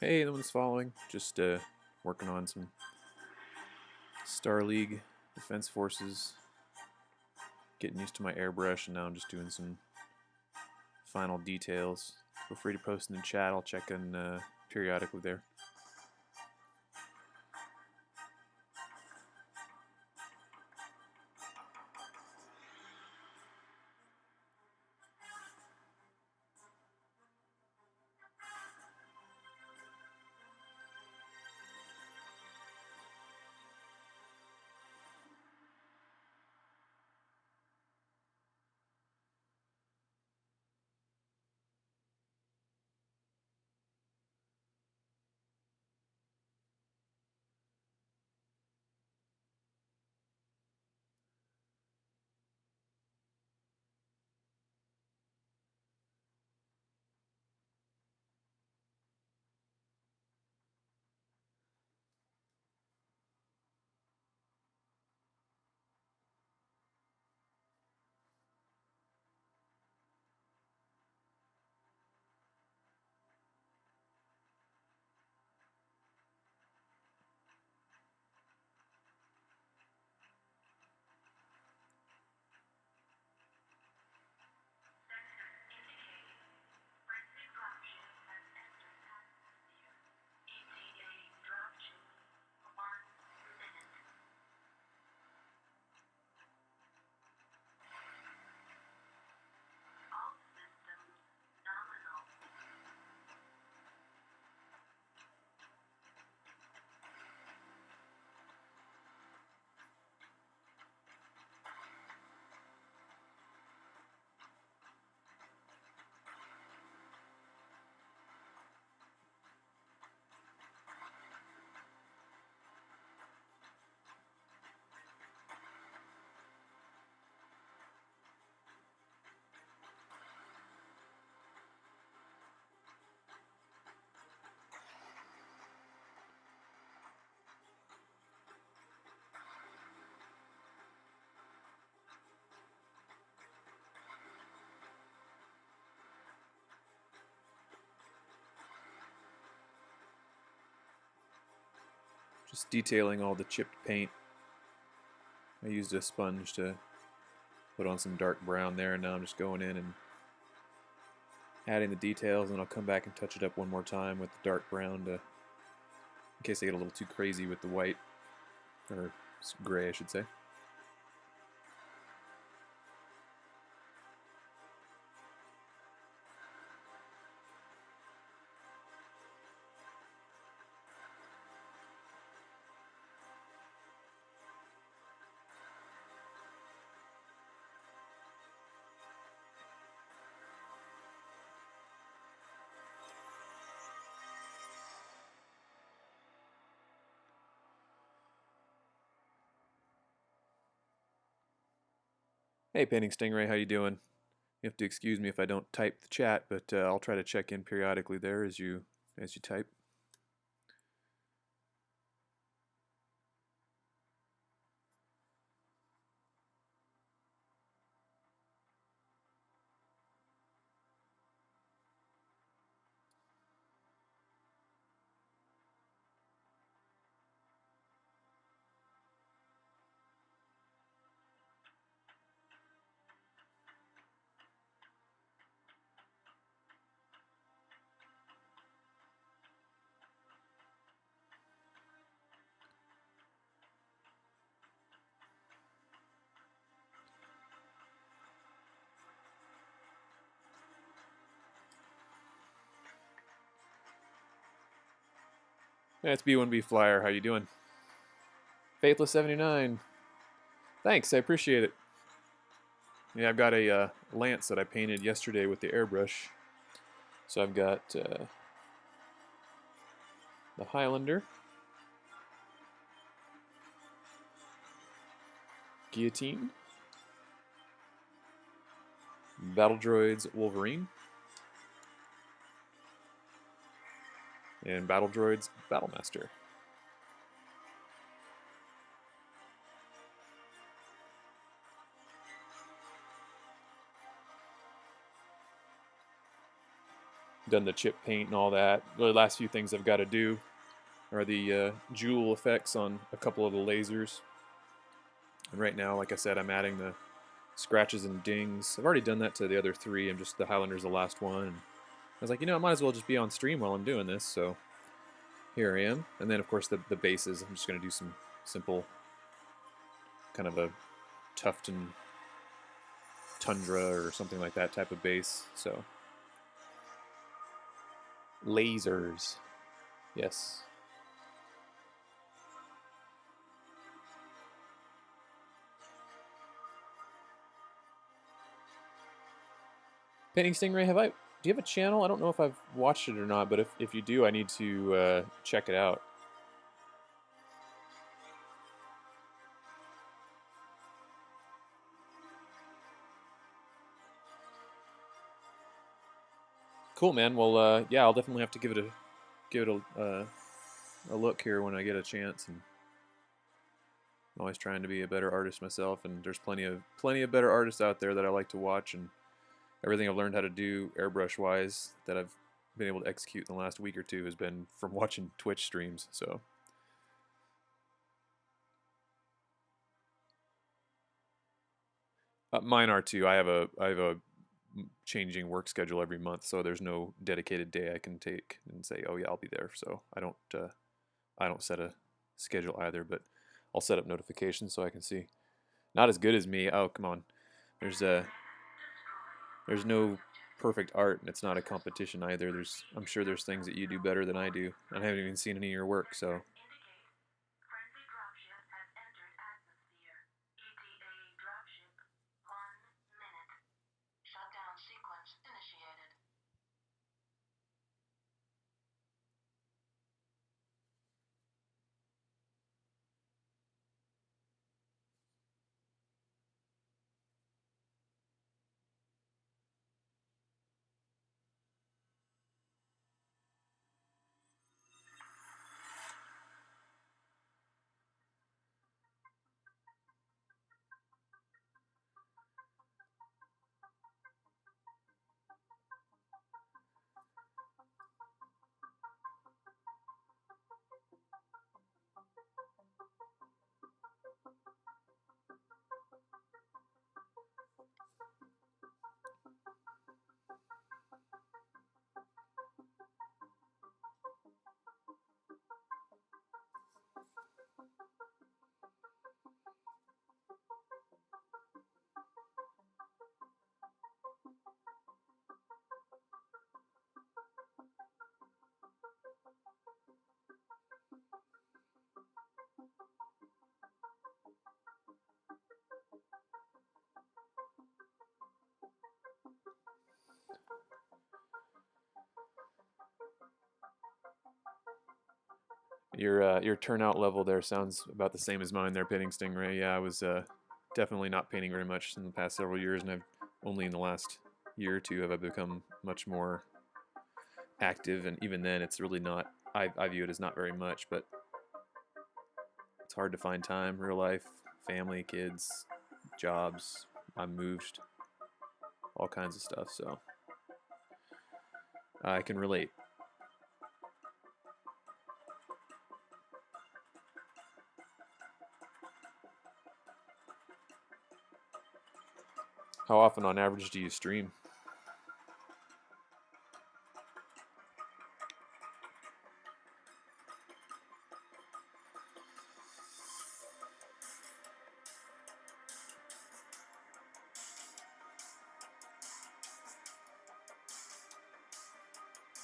Hey, the one's following. Just working on some Star League Defense Forces, getting used to my airbrush, and now I'm just doing some final details. Feel free to post in the chat. I'll check in periodically there. Just detailing all the chipped paint. I used a sponge to put on some dark brown there, and now I'm just going in and adding the details, and I'll come back and touch it up one more time with the dark brown in case I get a little too crazy with the white, or gray I should say. Hey, Painting Stingray, how you doing? You have to excuse me if I don't type the chat, but I'll try to check in periodically there as you type. Yeah, it's B1B Flyer. How you doing? Faithless79. Thanks, I appreciate it. Yeah, I've got a lance that I painted yesterday with the airbrush. So I've got the Highlander, Guillotine, Battle Droids Wolverine, and Battle Droids Battlemaster. done the chip paint and all that. The last few things I've got to do are the jewel effects on a couple of the lasers. And right now, like I said, I'm adding the scratches and dings. I've already done that to the other 3. I'm just, the Highlander's the last one. And I was like, you know, I might as well just be on stream while I'm doing this. So here I am. And then, of course, the bases. I'm just going to do some simple kind of a Tufton Tundra or something like that type of base. So lasers. Yes. Painting Stingray, do you have a channel? I don't know if I've watched it or not, but if you do, I need to check it out. Cool, man. Well, yeah, I'll definitely have to give it a look here when I get a chance. And I'm always trying to be a better artist myself, and there's plenty of better artists out there that I like to watch, and everything I've learned how to do airbrush wise that I've been able to execute in the last week or 2 has been from watching Twitch streams. So mine are too. I have a changing work schedule every month, so there's no dedicated day I can take and say, oh yeah, I'll be there. So I don't set a schedule either, but I'll set up notifications so I can see. Not as good as me. Oh, come on. There's no perfect art, and it's not a competition either. I'm sure there's things that you do better than I do. I haven't even seen any of your work, so. Your turnout level there sounds about the same as mine there, painting Stingray. Yeah, I was definitely not painting very much in the past several years, and I've only in the last year or 2 have I become much more active, and even then it's really not, I view it as not very much, but it's hard to find time, real life, family, kids, jobs, I'm moved, all kinds of stuff, so I can relate. How often on average do you stream?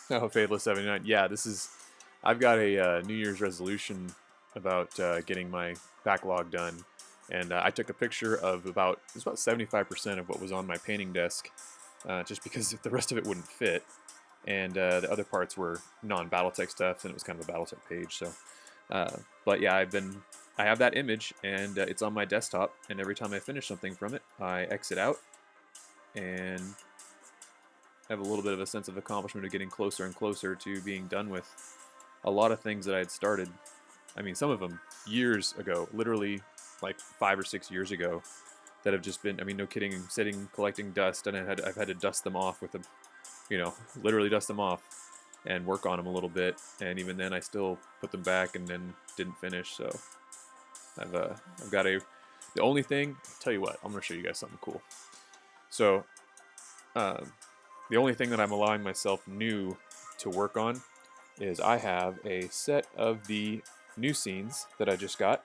Oh, Faithless 79. Yeah, I've got a New Year's resolution about getting my backlog done. And I took a picture of it's about 75% of what was on my painting desk, just because the rest of it wouldn't fit. And the other parts were non-Battletech stuff, and it was kind of a Battletech page. So, but yeah, I have that image, and it's on my desktop. And every time I finish something from it, I exit out and have a little bit of a sense of accomplishment of getting closer and closer to being done with a lot of things that I had started. I mean, some of them years ago, literally like 5 or 6 years ago, that have just been, I mean, no kidding, sitting collecting dust, and I've had to dust them off with you know, literally dust them off and work on them a little bit. And even then, I still put them back and then didn't finish. So I've got a. The only thing, I'll tell you what, I'm gonna show you guys something cool. So the only thing that I'm allowing myself new to work on is I have a set of the Newseens that I just got.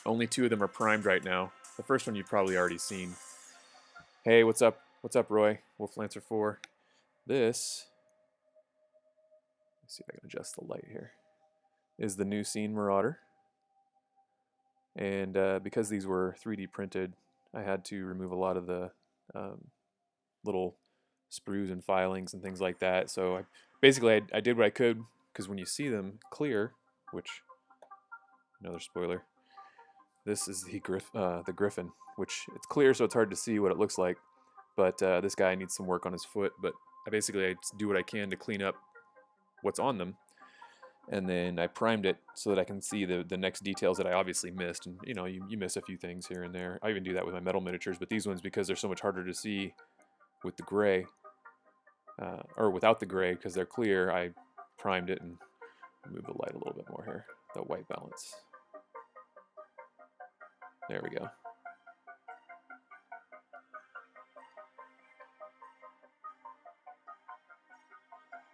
Only 2 of them are primed right now. The first one you've probably already seen. Hey, what's up? What's up, Roy? Wolf Lancer 4. This, let's see if I can adjust the light here, is the Newseen Marauder. And because these were 3D printed, I had to remove a lot of the little sprues and filings and things like that. So basically I did what I could, because when you see them clear, which, another spoiler, this is the Griffin, which it's clear, so it's hard to see what it looks like. But this guy needs some work on his foot. But I do what I can to clean up what's on them. And then I primed it so that I can see the next details that I obviously missed. And, you know, you miss a few things here and there. I even do that with my metal miniatures. But these ones, because they're so much harder to see with the gray, or without the gray, because they're clear, I primed it and move the light a little bit more here. The white balance. There we go.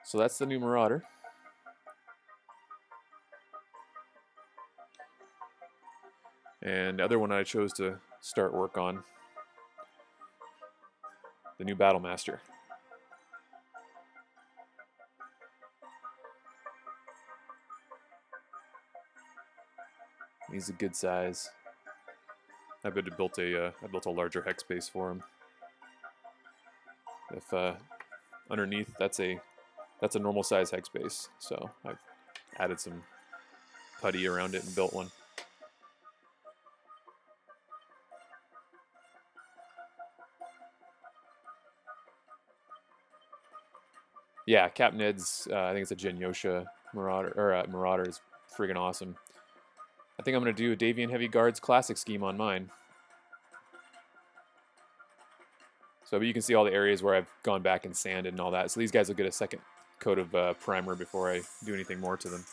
So that's the new Marauder. And the other one I chose to start work on, the new Battlemaster. He's a good size. I built a larger hex base for him. If underneath, that's a normal size hex base, so I've added some putty around it and built one. Yeah, Cap Ned's, I think it's a Genyosha Marauder, or Marauder, is friggin' awesome. I think I'm going to do a Davian Heavy Guards classic scheme on mine. So you can see all the areas where I've gone back and sanded and all that. So these guys will get a second coat of primer before I do anything more to them.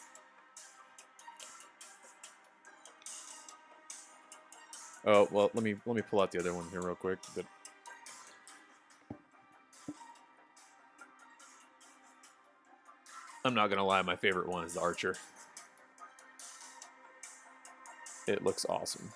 Oh, well, let me pull out the other one here real quick. But I'm not going to lie, my favorite one is the Archer. It looks awesome.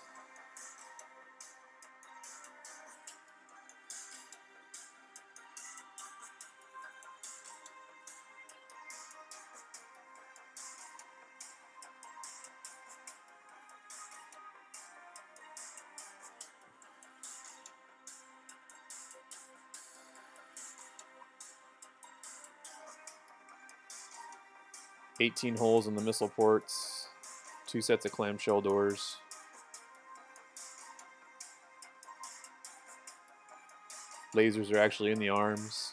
$18 holes in the missile ports, 2 sets of clamshell doors. Lasers are actually in the arms.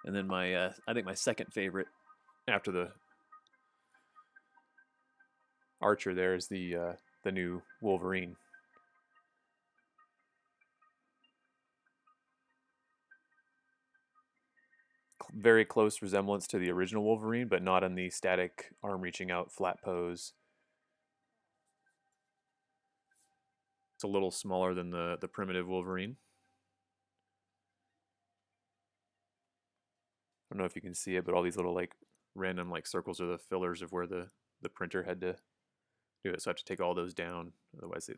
And then my, I think my second favorite after the Archer there is the new Wolverine. Very close resemblance to the original Wolverine, but not in the static arm reaching out flat pose. It's a little smaller than the primitive Wolverine. I don't know if you can see it, but all these little like random like circles are the fillers of where the printer had to do it. So I have to take all those down, otherwise it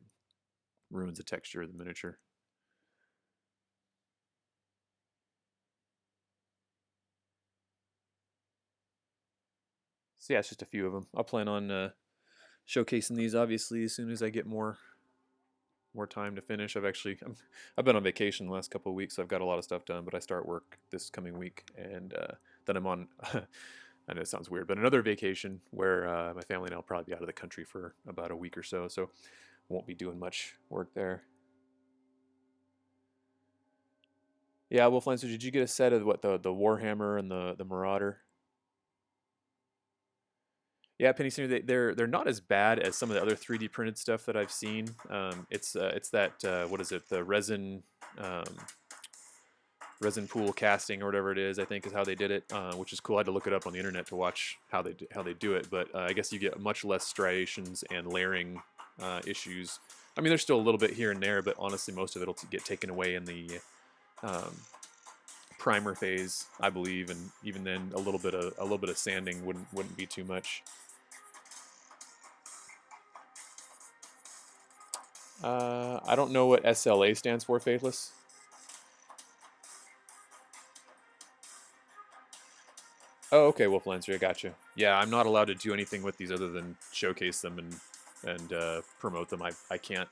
ruins the texture of the miniature. So yeah, it's just a few of them. I'll plan on showcasing these obviously as soon as I get more time to finish. I've been on vacation the last couple of weeks, so I've got a lot of stuff done, but I start work this coming week, and then I'm on I know it sounds weird, but another vacation where my family and I'll probably be out of the country for about a week or so won't be doing much work there. Yeah, Wolf Lancer, did you get a set of what the Warhammer and the Marauder? Yeah, Penny Singer, they're not as bad as some of the other 3D printed stuff that I've seen. It's that what is it? The um, resin pool casting or whatever it is. I think is how they did it, which is cool. I had to look it up on the internet to watch how they do it. But I guess you get much less striations and layering issues. I mean, there's still a little bit here and there, but honestly, most of it'll get taken away in the um, primer phase, I believe, and even then, a little bit of sanding wouldn't be too much. I don't know what SLA stands for, Faithless. Oh, okay, Wolf Lancer, I gotcha. Yeah, I'm not allowed to do anything with these other than showcase them and promote them. I can't.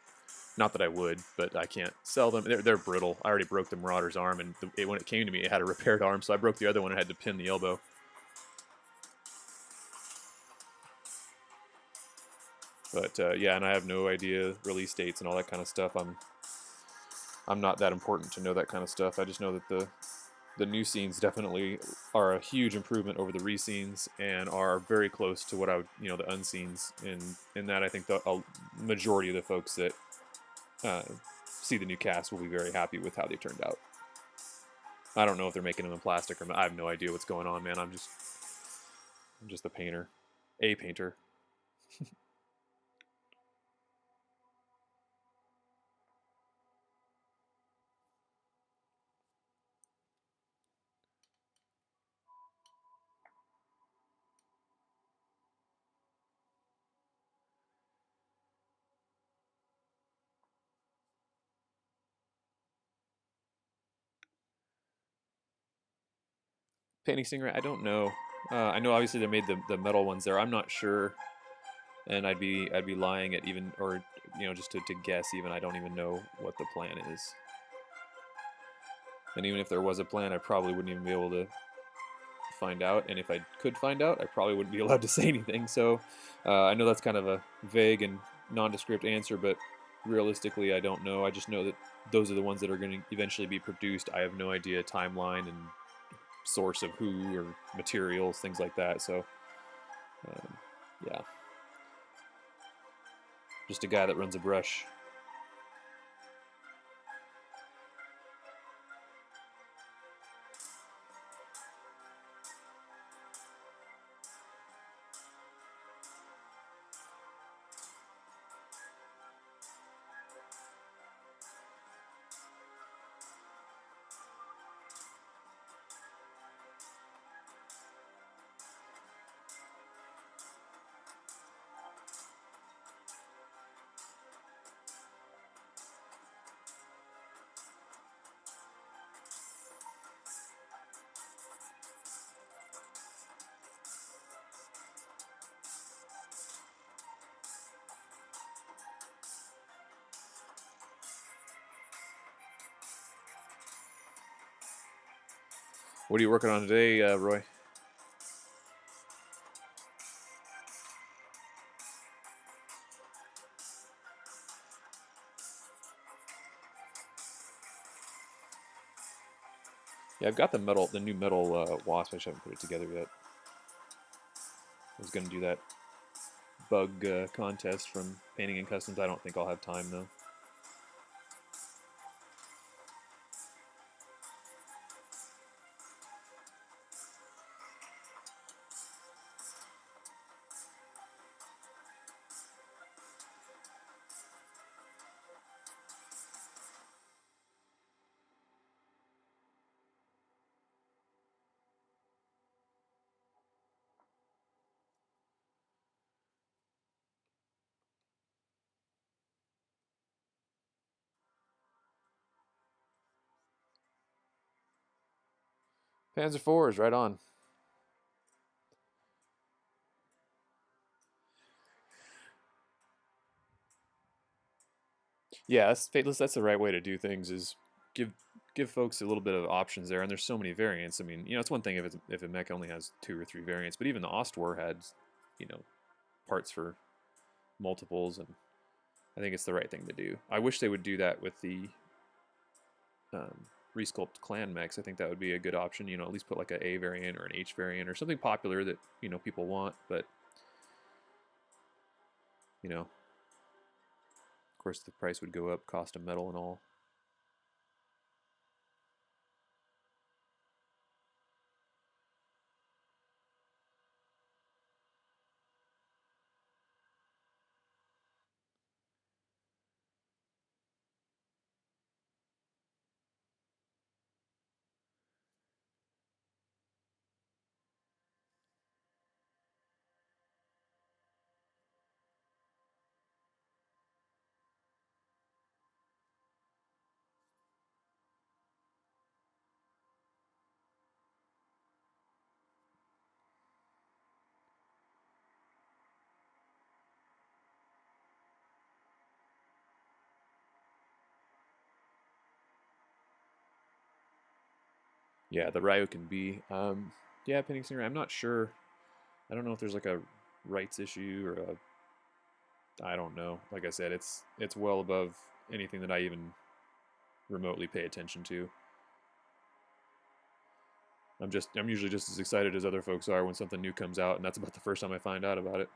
Not that I would, but I can't sell them. They're brittle. I already broke the Marauder's arm, and when it came to me, it had a repaired arm, so I broke the other one and had to pin the elbow. But yeah, and I have no idea release dates and all that kind of stuff. I'm not that important to know that kind of stuff. I just know that the new scenes definitely are a huge improvement over the re-scenes and are very close to what I would, the unseens. In that, I think a majority of the folks that see the new cast will be very happy with how they turned out. I don't know if they're making them in plastic or I have no idea what's going on, man. I'm just a painter, a painter. Painting Stingray, I don't know. I know obviously they made the metal ones there. I'm not sure, and I'd be lying at even or just to guess even. I don't even know what the plan is. And even if there was a plan, I probably wouldn't even be able to find out. And if I could find out, I probably wouldn't be allowed to say anything. So I know that's kind of a vague and nondescript answer, but realistically, I don't know. I just know that those are the ones that are going to eventually be produced. I have no idea timeline and source of who or materials, things like that. So yeah, just a guy that runs a brush. What are you working on today, Roy? Yeah, I've got the new metal wasp. I just haven't put it together yet. I was gonna do that bug contest from Painting and Customs. I don't think I'll have time though. Panzer IVs, right on. Yeah, that's Fateless. That's the right way to do things. Is give give folks a little bit of options there, and there's so many variants. I mean, it's one thing if a mech only has 2 or 3 variants, but even the Ostwar had, you know, parts for multiples, and I think it's the right thing to do. I wish they would do that with the resculpt clan mechs. I think that would be a good option. At least put like an A variant or an H variant or something popular that people want. But you know, of course the price would go up, cost of metal and all. Yeah, the Ryukin B. Yeah, painting scenery. I'm not sure. I don't know if there's like a rights issue or a. I don't know. Like I said, it's well above anything that I even remotely pay attention to. I'm usually just as excited as other folks are when something new comes out, and that's about the first time I find out about it.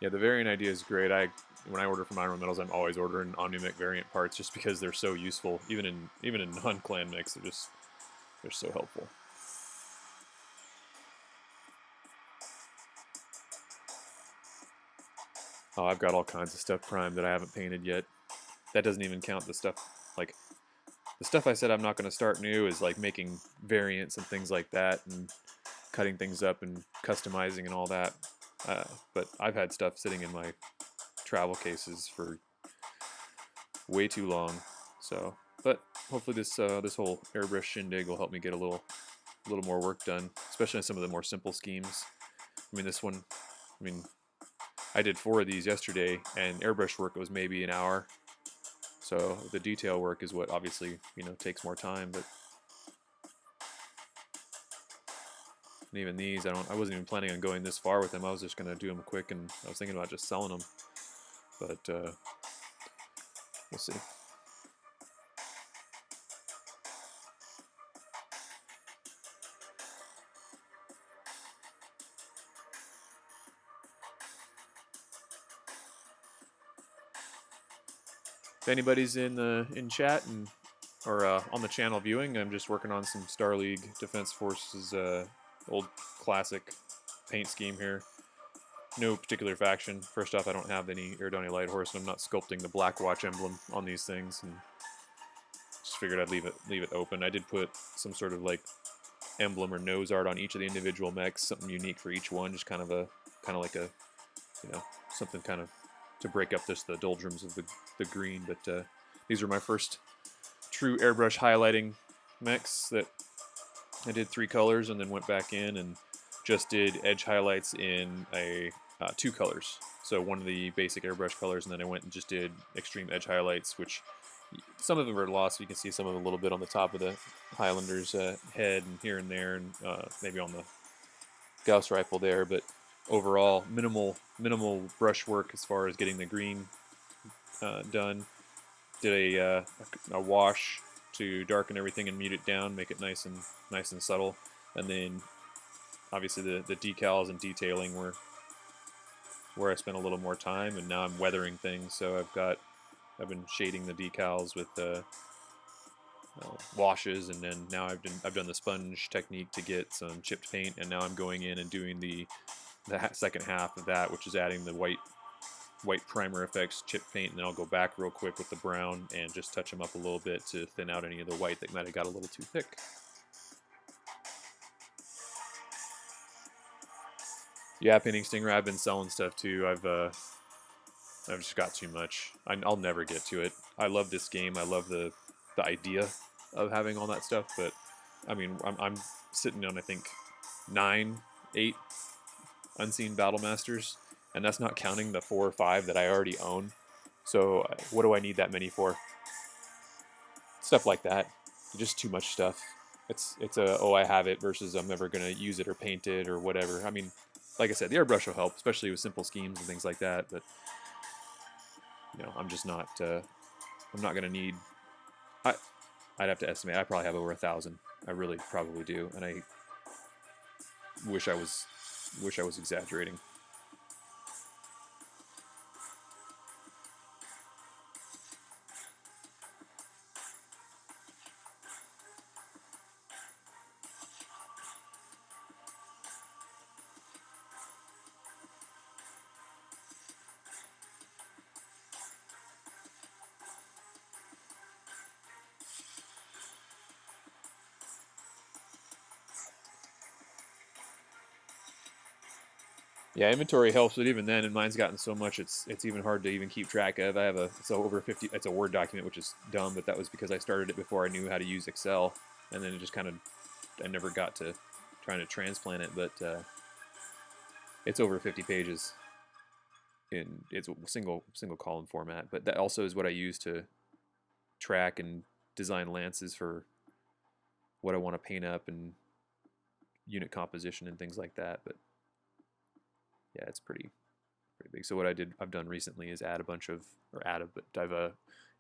Yeah, the variant idea is great. When I order from Iron Metals, I'm always ordering OmniMech variant parts just because they're so useful. Even in non-clan mechs, they're so helpful. Oh, I've got all kinds of stuff primed that I haven't painted yet. That doesn't even count the stuff like the stuff I said I'm not going to start new is like making variants and things like that and cutting things up and customizing and all that. But I've had stuff sitting in my travel cases for way too long. So, but hopefully this whole airbrush shindig will help me get a little more work done, especially on some of the more simple schemes. I mean, this one, I mean, I did 4 of these yesterday, and airbrush work was maybe an hour. So the detail work is what obviously, takes more time, but and even these, I wasn't even planning on going this far with them. I was just going to do them quick, and I was thinking about just selling them, but we'll see. If anybody's in chat or on the channel viewing, I'm just working on some Star League Defense Forces old classic paint scheme here. No particular faction. First off, I don't have any Iridonia Light Horse, and I'm not sculpting the Black Watch emblem on these things, and just figured I'd leave it open. I did put some sort of like emblem or nose art on each of the individual mechs, something unique for each one, just kind of like a something kind of to break up the doldrums of the green. But these are my first true airbrush highlighting mechs that I did 3 colors and then went back in and just did edge highlights in 2 colors. So one of the basic airbrush colors, and then I went and just did extreme edge highlights, which some of them are lost. You can see some of them a little bit on the top of the Highlander's head and here and there, and maybe on the Gauss rifle there. But overall, minimal brush work as far as getting the green done. Did a wash to darken everything and mute it down, make it nice and subtle, and then obviously the decals and detailing were where I spent a little more time, and now I'm weathering things. So I've been shading the decals with washes, and then now I've done the sponge technique to get some chipped paint, and now I'm going in and doing the second half of that, which is adding the white primer effects chipped paint, and then I'll go back real quick with the brown and just touch them up a little bit to thin out any of the white that might have got a little too thick. Yeah, painting Stinger. I've been selling stuff too. I've just got too much. I'll never get to it. I love this game. I love the idea of having all that stuff, but I mean, I'm sitting on, I think, 9, 8 unseen battle masters, and that's not counting the 4 or 5 that I already own. So what do I need that many for? Stuff like that. Just too much stuff. It's a, oh, I have it versus I'm never gonna use it or paint it or whatever. I mean, like I said, the airbrush will help, especially with simple schemes and things like that, but you know, I'm just not I'm not gonna need, I'd have to estimate I probably have over 1,000. I really probably do, and I wish I was exaggerating. Yeah, inventory helps, but even then, and mine's gotten so much, it's even hard to even keep track of. I have it's over 50. It's a Word document, which is dumb, but that was because I started it before I knew how to use Excel, and then it just kind of, I never got to trying to transplant it, but it's over 50 pages. It's a single column format, but that also is what I use to track and design lances for what I want to paint up and unit composition and things like that. But yeah, it's pretty big. So what I've done recently is add a bunch of, but I've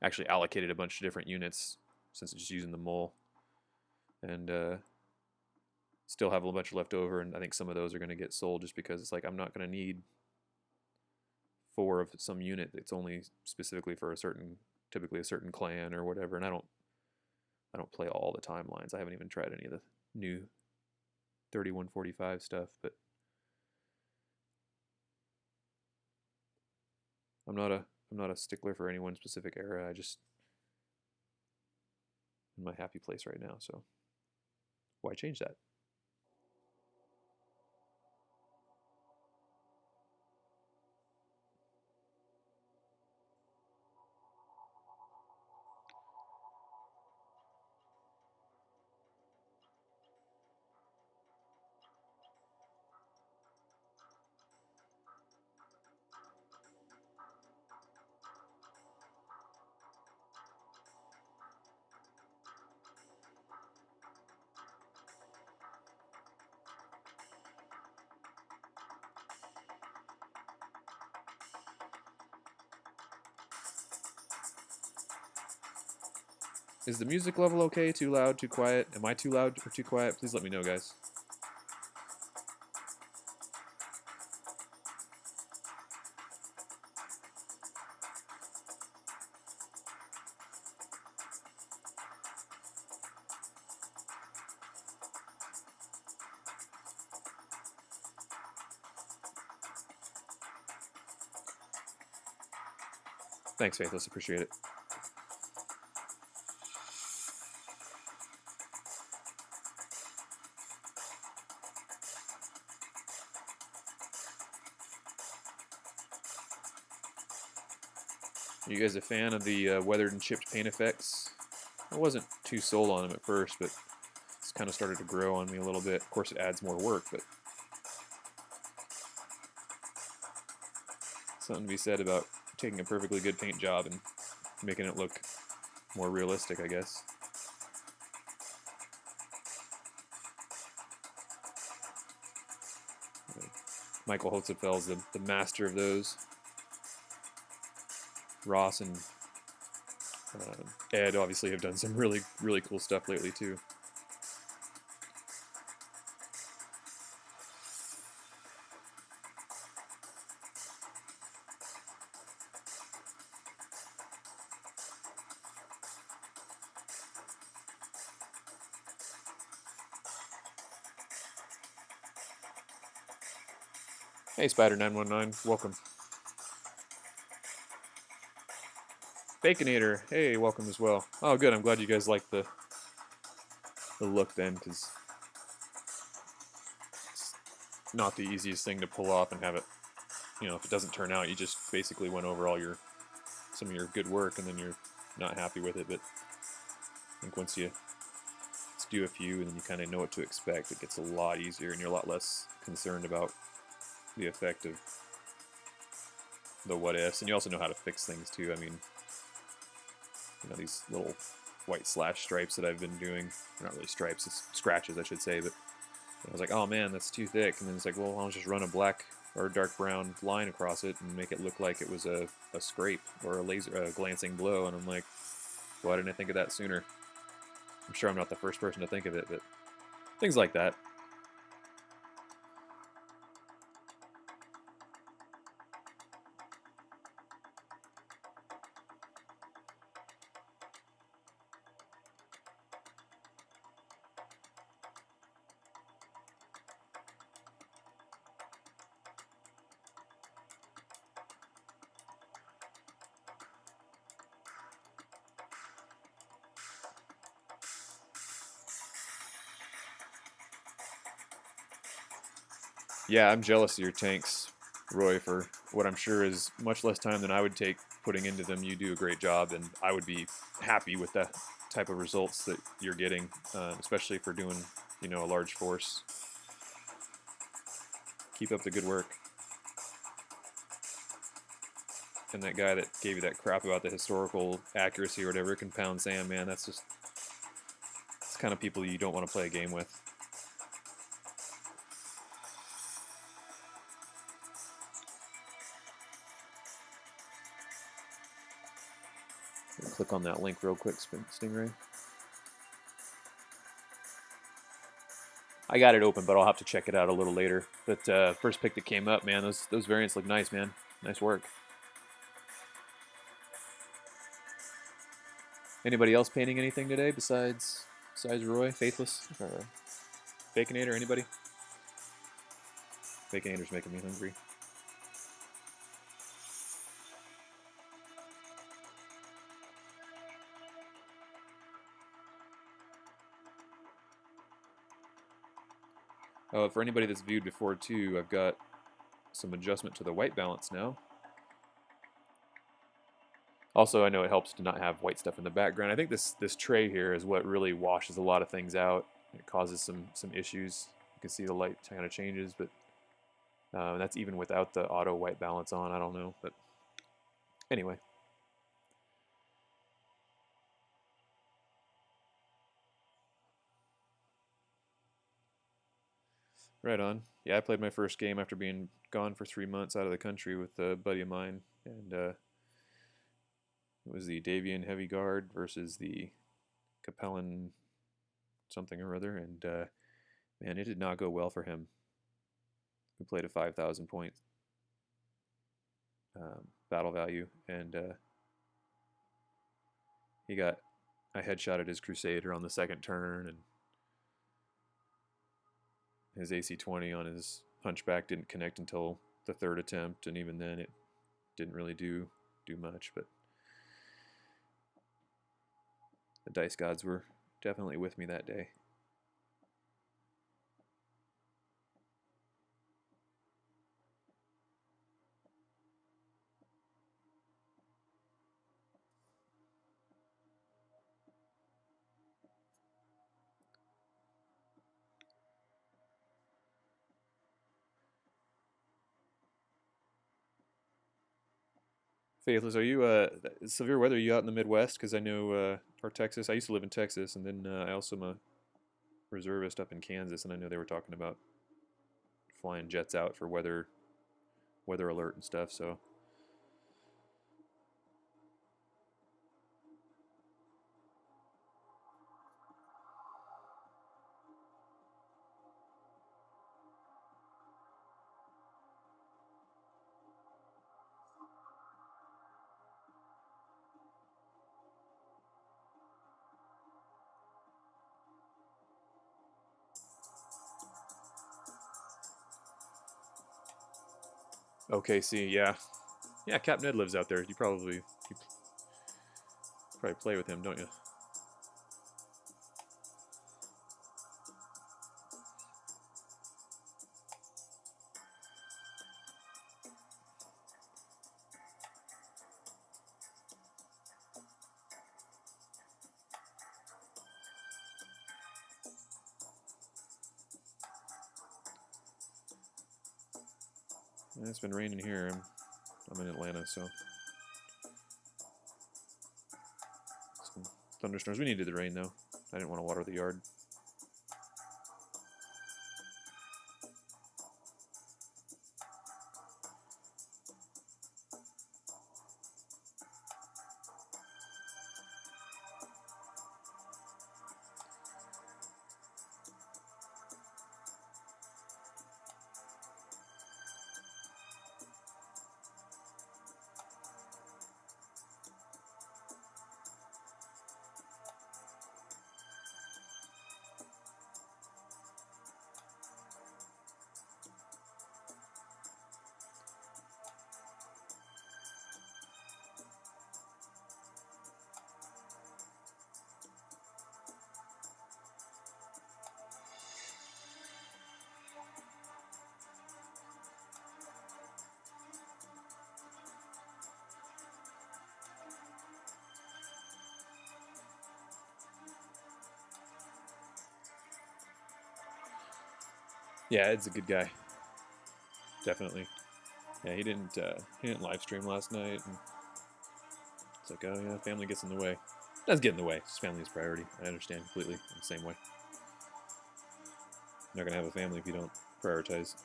actually allocated a bunch of different units since it's just using the mole, and still have a bunch left over, and I think some of those are going to get sold just because it's like I'm not going to need 4 of some unit that's only specifically for typically a certain clan or whatever, and I don't play all the timelines. I haven't even tried any of the new 3145 stuff, but I'm not a stickler for any one specific era. I just in my happy place right now, so why change that? Is the music level okay? Too loud? Too quiet? Am I too loud or too quiet? Please let me know, guys. Thanks, Faithless. Appreciate it. Are you guys a fan of the weathered and chipped paint effects? I wasn't too sold on them at first, but it's kind of started to grow on me a little bit. Of course, it adds more work, but something to be said about taking a perfectly good paint job and making it look more realistic, I guess. Michael Hotzefeld's the master of those. Ross and Ed obviously have done some really cool stuff lately too. Hey, Spider919, welcome. Baconator, hey, welcome as well. Oh, good. I'm glad you guys like the look then, because it's not the easiest thing to pull off and have it. You know, if it doesn't turn out, you just basically went over all some of your good work, and then you're not happy with it. But I think once you do a few, and then you kind of know what to expect, it gets a lot easier, and you're a lot less concerned about the effect of the what ifs, and you also know how to fix things too. I mean, you know, these little white slash stripes that I've been doing, they're not really stripes, it's scratches I should say, but I was like, oh man, that's too thick, and then it's like, well, I'll just run a black or a dark brown line across it and make it look like it was a scrape or a glancing blow, and I'm like, why didn't I think of that sooner? I'm sure I'm not the first person to think of it, but things like that. Yeah, I'm jealous of your tanks, Roy, for what I'm sure is much less time than I would take putting into them. You do a great job, and I would be happy with that type of results that you're getting, especially for doing, you know, a large force. Keep up the good work. And that guy that gave you that crap about the historical accuracy or whatever, can pound sand, man. That's just, it's the kind of people you don't want to play a game with. Click on that link real quick, Stingray. I got it open, but I'll have to check it out a little later. But first pick that came up, man, those variants look nice, man. Nice work. Anybody else painting anything today besides Roy, Faithless, or Baconator? Anybody? Baconator's making me hungry. For anybody that's viewed before too, I've got some adjustment to the white balance now. Also, I know it helps to not have white stuff in the background. I think this tray here is what really washes a lot of things out. It causes some issues. You can see the light kind of changes, but that's even without the auto white balance on. I don't know, but anyway. Right on. Yeah, I played my first game after being gone for 3 months out of the country with a buddy of mine, and it was the Davian Heavy Guard versus the Capellan something or other, and man, it did not go well for him. We played a 5,000 point battle value, and I headshotted his Crusader on the second turn, and his AC-20 on his Hunchback didn't connect until the third attempt, and even then it didn't really do much, but the dice gods were definitely with me that day. Faithless, are you severe weather? Are you out in the Midwest? Because I know, or Texas. I used to live in Texas, and then I also am a reservist up in Kansas, and I know they were talking about flying jets out for weather alert and stuff. So OKC, yeah. Yeah, Cap Ned lives out there. You probably play with him, don't you? It's been raining here. I'm in Atlanta, so some thunderstorms. We needed the rain though. I didn't want to water the yard. Yeah, Ed's a good guy. Definitely. Yeah, he didn't live stream last night. And it's like, oh yeah, family gets in the way. It does get in the way. It's family is priority. I understand completely. In the same way. You're not gonna have a family if you don't prioritize.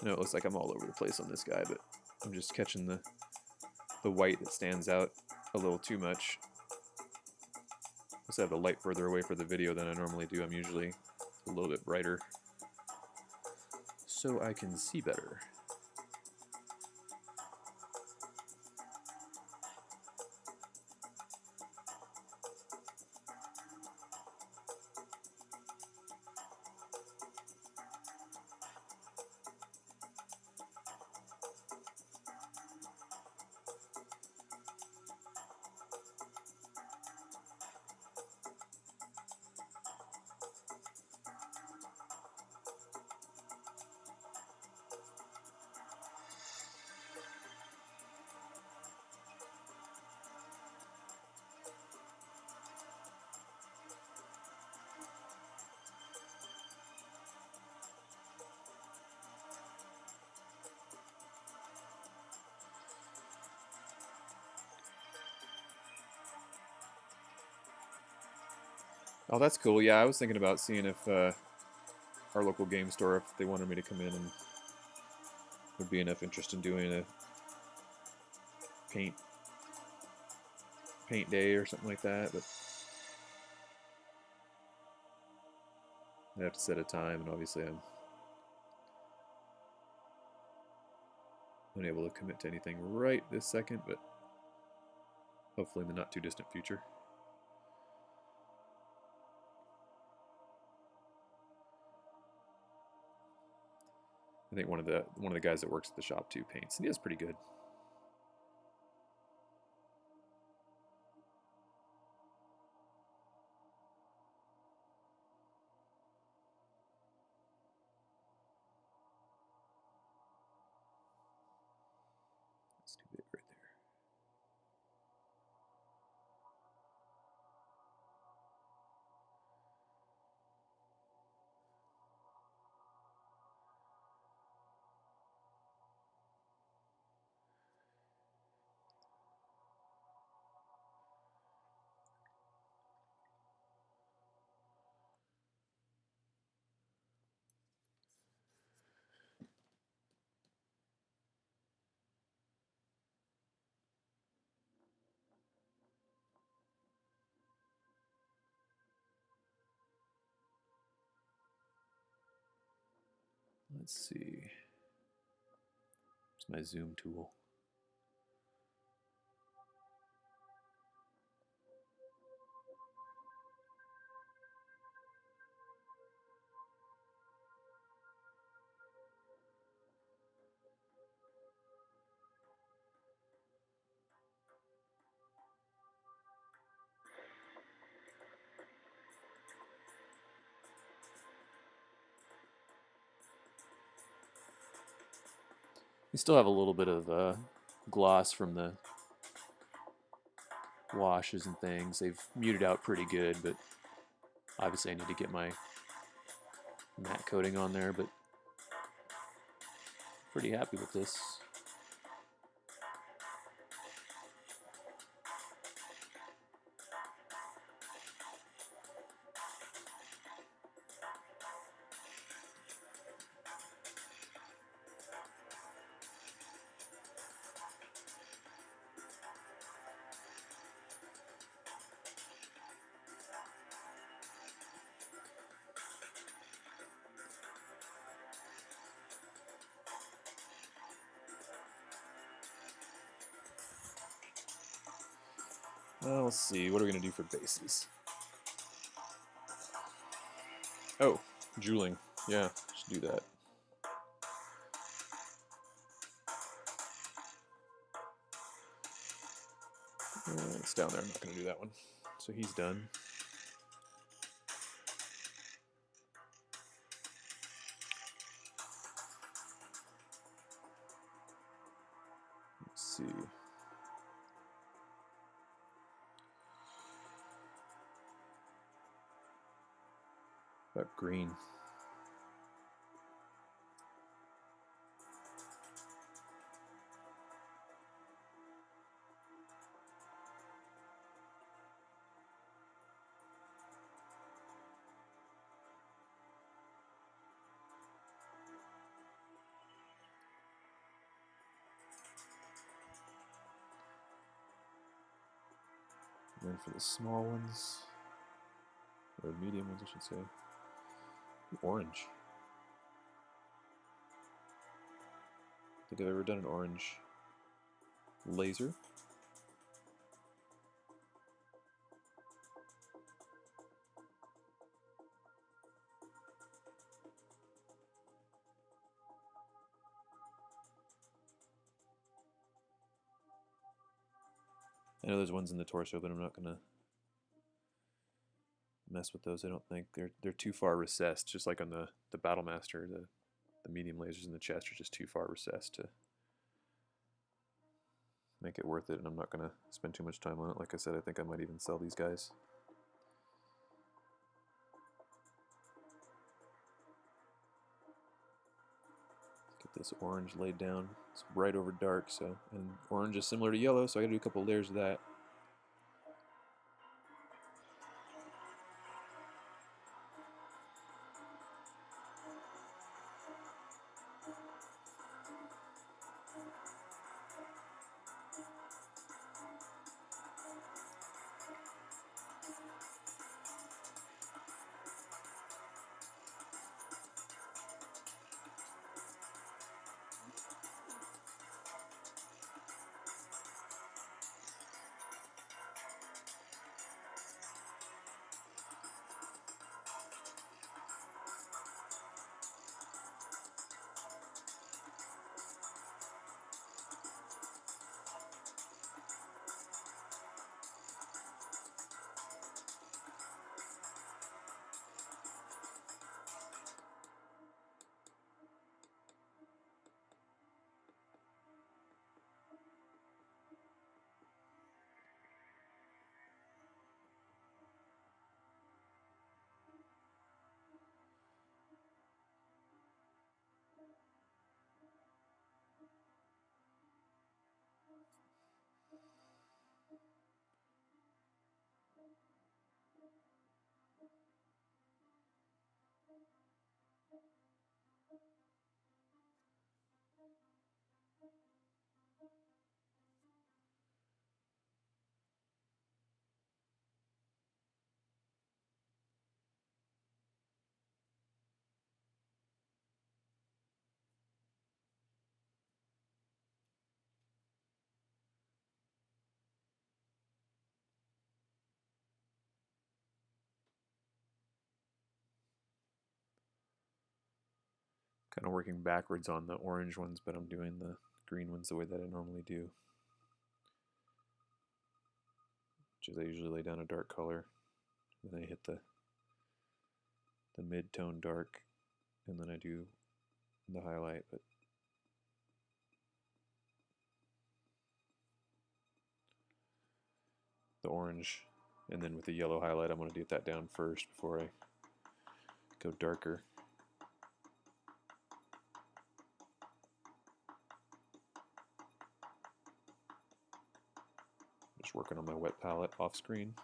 I know it looks like I'm all over the place on this guy, but I'm just catching the white that stands out a little too much. I have the light further away for the video than I normally do. I'm usually a little bit brighter so I can see better. Oh, that's cool. Yeah, I was thinking about seeing if our local game store, if they wanted me to come in, and would be enough interest in doing a paint day or something like that. But I have to set a time, and obviously I'm unable to commit to anything right this second, but hopefully in the not too distant future. I think one of the guys that works at the shop too paints, and he is pretty good. That's too big right there. Let's see. It's my zoom tool. We still have a little bit of gloss from the washes and things. They've muted out pretty good, but obviously I need to get my matte coating on there, but pretty happy with this. Let's see, what are we going to do for bases? Oh, jeweling. Yeah, should do that. It's down there, I'm not going to do that one. So he's done. Let's see. About green. And then for the small ones, or medium ones I should say, orange. I think I've ever done an orange laser. I know there's ones in the torso, but I'm not gonna mess with those. I don't think they're too far recessed. Just like on the Battlemaster, the medium lasers in the chest are just too far recessed to make it worth it. And I'm not gonna spend too much time on it. Like I said, I think I might even sell these guys. Get this orange laid down. It's bright over dark, so, and orange is similar to yellow, so I gotta do a couple layers of that. Kind of working backwards on the orange ones, but I'm doing the green ones the way that I normally do. Which is I usually lay down a dark color, then I hit the mid-tone dark, and then I do the highlight. But the orange, and then with the yellow highlight, I'm going to get that down first before I go darker. Just working on my wet palette off screen.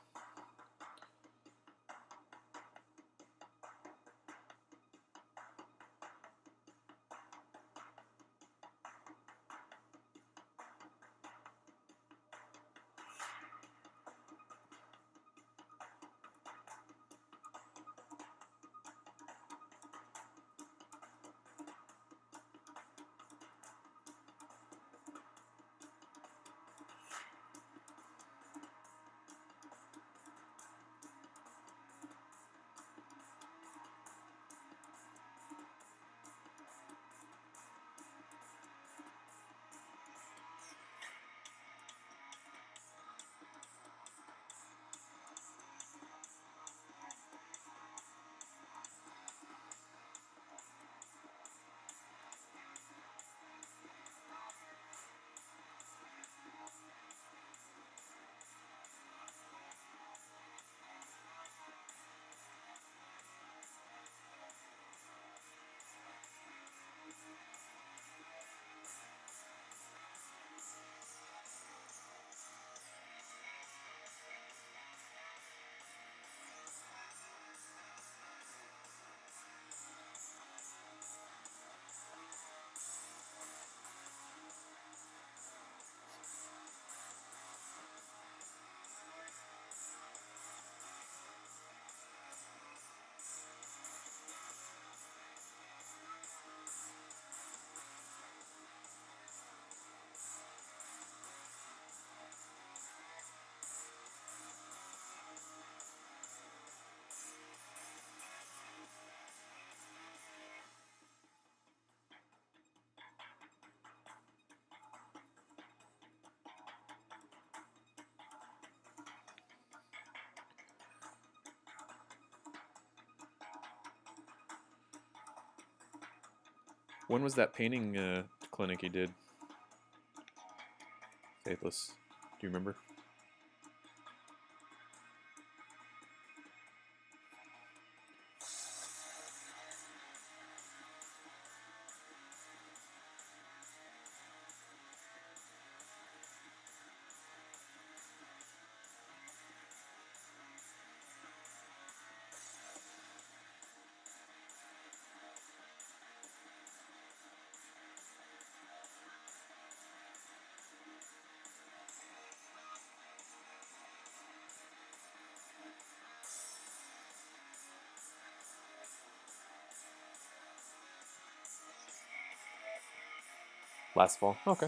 When was that painting clinic you did? Faithless. Do you remember? Last fall. Okay.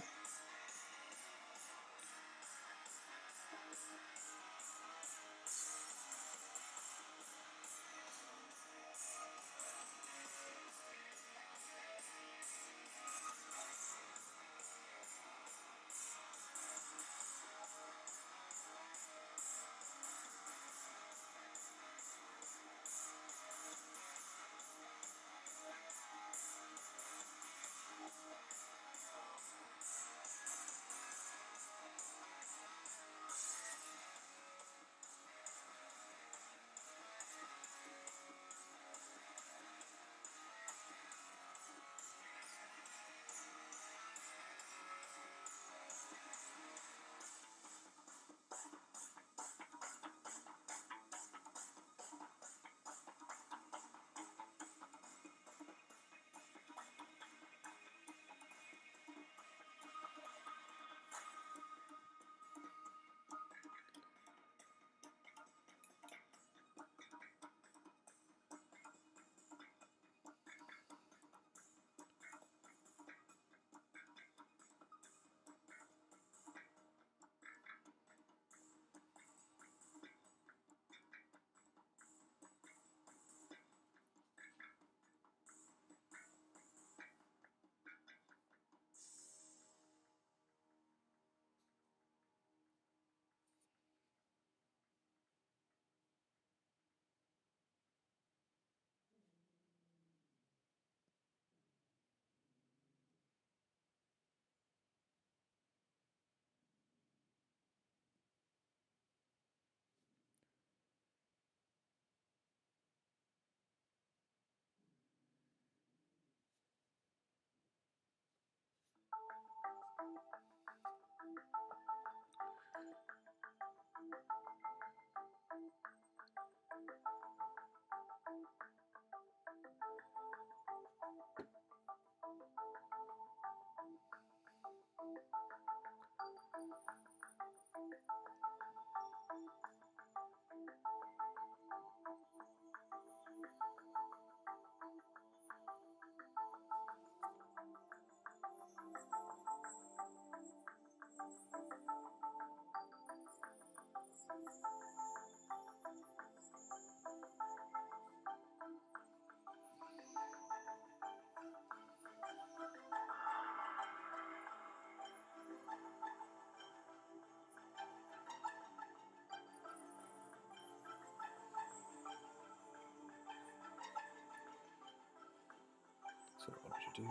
do.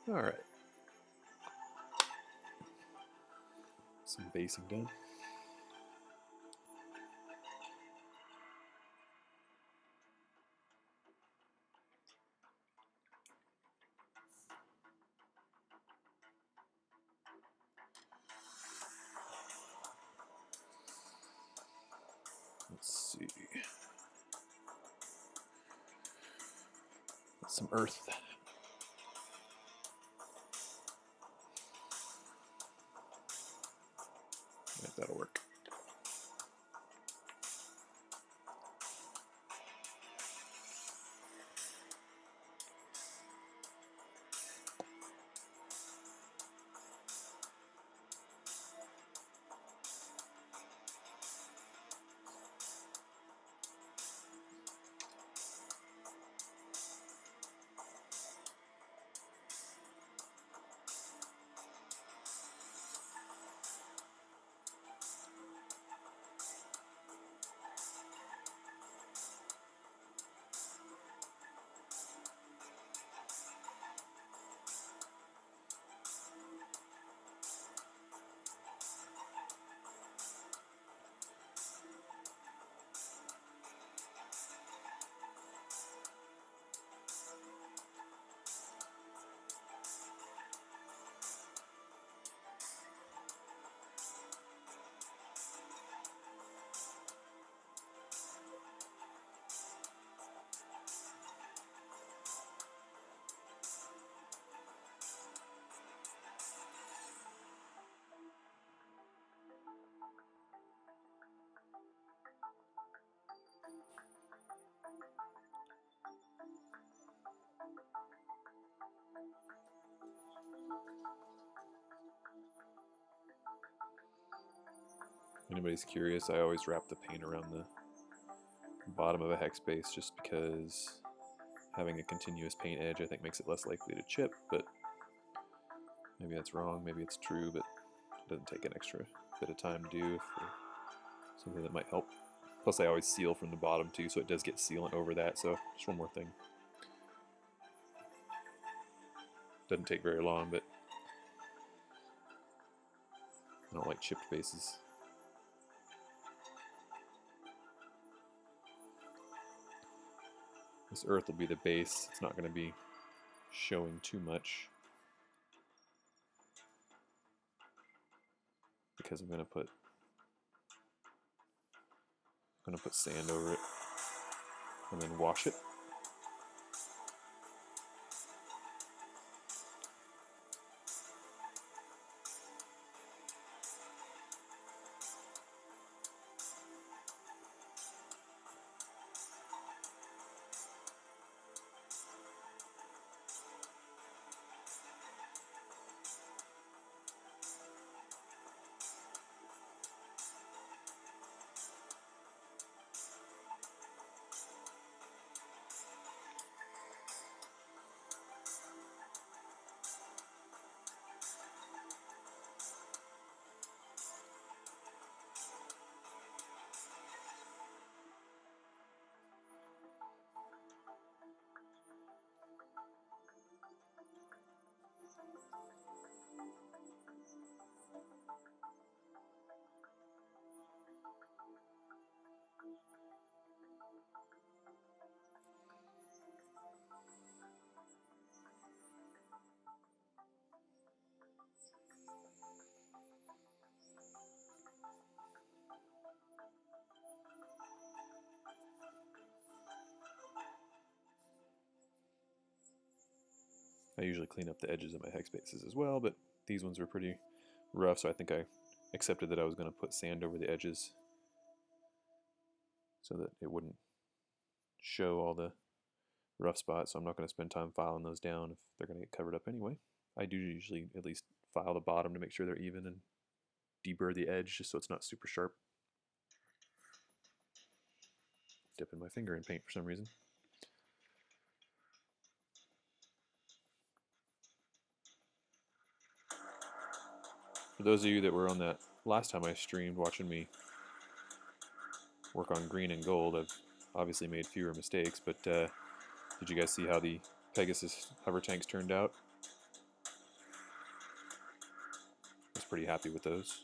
All right. Some basing done. Let's see. Some earth. If that'll work. Anybody's curious, I always wrap the paint around the bottom of a hex base just because having a continuous paint edge I think makes it less likely to chip, but maybe that's wrong, maybe it's true, but it doesn't take an extra bit of time to do for something that might help. Plus I always seal from the bottom too, so it does get sealant over that, so just one more thing. Doesn't take very long, but I don't like chipped bases. This earth will be the base. It's not going to be showing too much because I'm going to put sand over it and then wash it. I usually clean up the edges of my hex bases as well, but these ones were pretty rough, so I think I accepted that I was going to put sand over the edges so that it wouldn't show all the rough spots, so I'm not going to spend time filing those down if they're going to get covered up anyway. I do usually at least file the bottom to make sure they're even and deburr the edge just so it's not super sharp. dipping my finger in paint for some reason. For those of you that were on that last time I streamed watching me work on green and gold, I've obviously made fewer mistakes, but did you guys see how the Pegasus hover tanks turned out? I was pretty happy with those.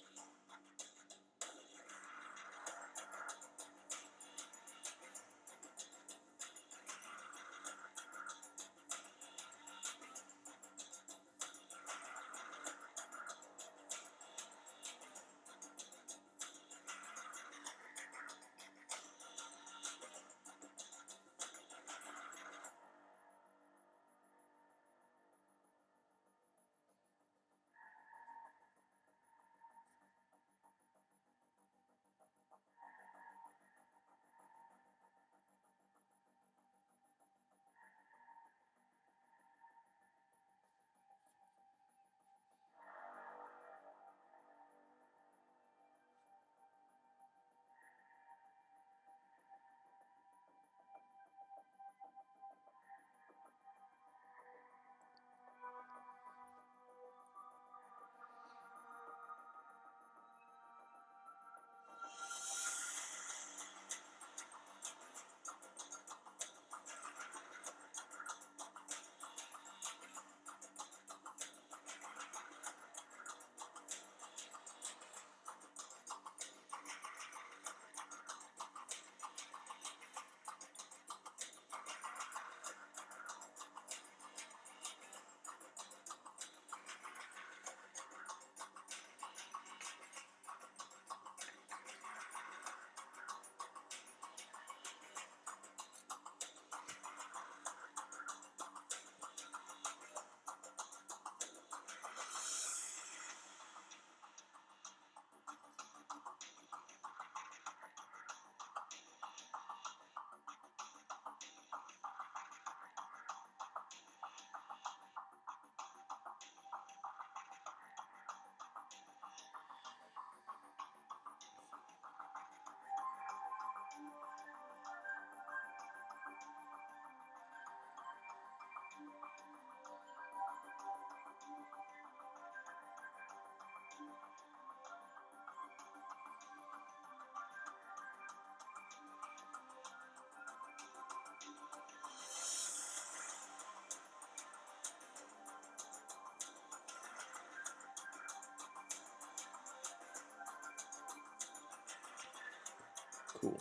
Cool.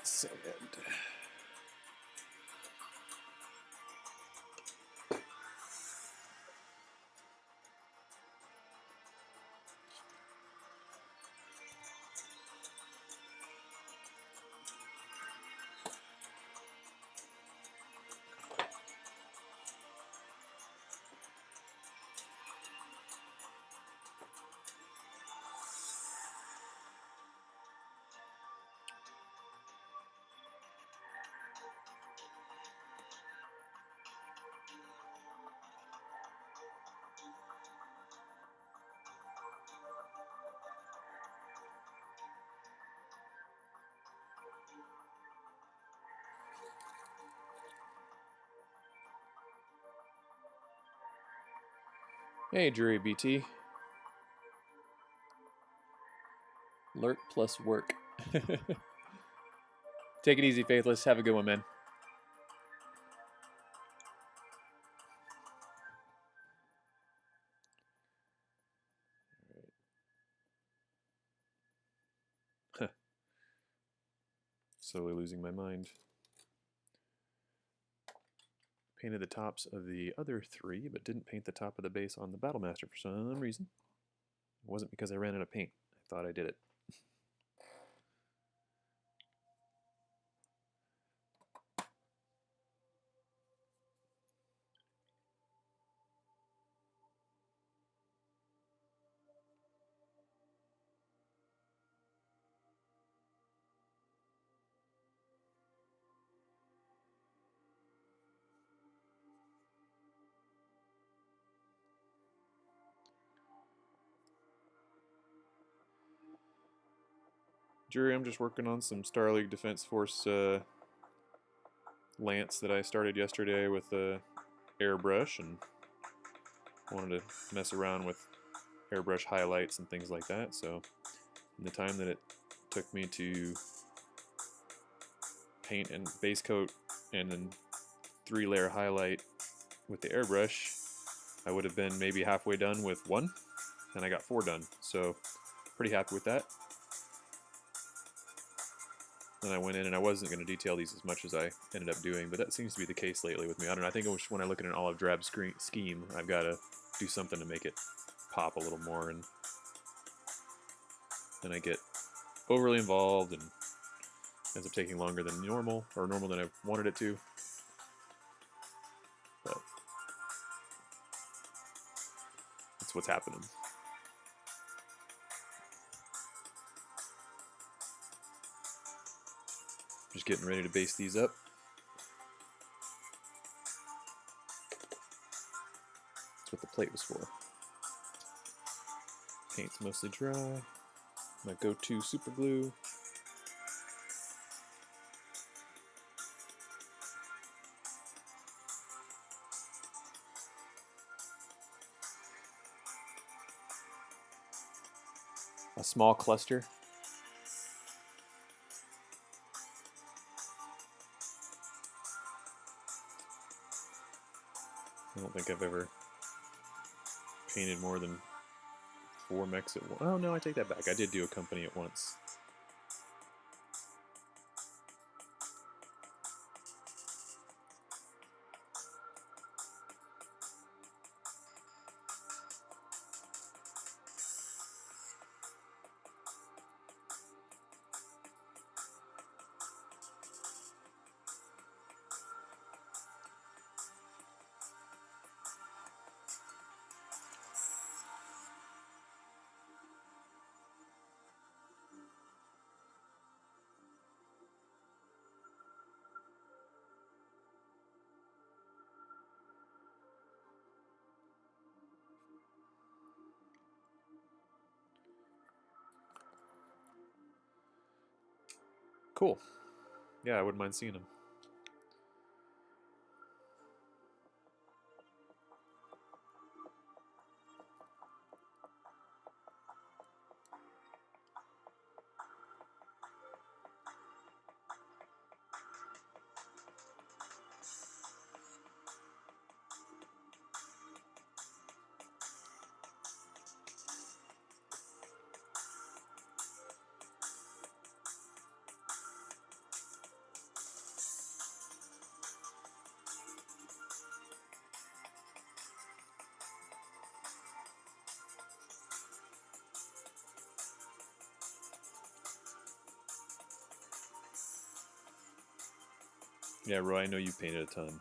Sand. Hey, Jury BT. Lurk plus work. Take it easy, Faithless. Have a good one, man. Huh. Slowly losing my mind. Painted the tops of the other three, but didn't paint the top of the base on the Battlemaster for some reason. It wasn't because I ran out of paint. I thought I did it. jury, I'm just working on some Star League Defense Force lance that I started yesterday with a airbrush, and wanted to mess around with airbrush highlights and things like that. So in the time that it took me to paint and base coat and then 3-layer highlight with the airbrush, I would have been maybe halfway done with 1, and I got 4 done. So pretty happy with that. Then I went in and I wasn't going to detail these as much as I ended up doing, but that seems to be the case lately with me. I don't know, I think when I look at an olive drab scheme, I've got to do something to make it pop a little more, and then I get overly involved and ends up taking longer than normal, or normal than I wanted it to. But that's what's happening. Just getting ready to base these up. That's what the plate was for. Paint's mostly dry. My go-to super glue. A small cluster. I don't think I've ever painted more than 4 mechs at once. Oh no, I take that back. I did do a company at once. Cool. Yeah, I wouldn't mind seeing them. Yeah, Roy, I know you painted a ton.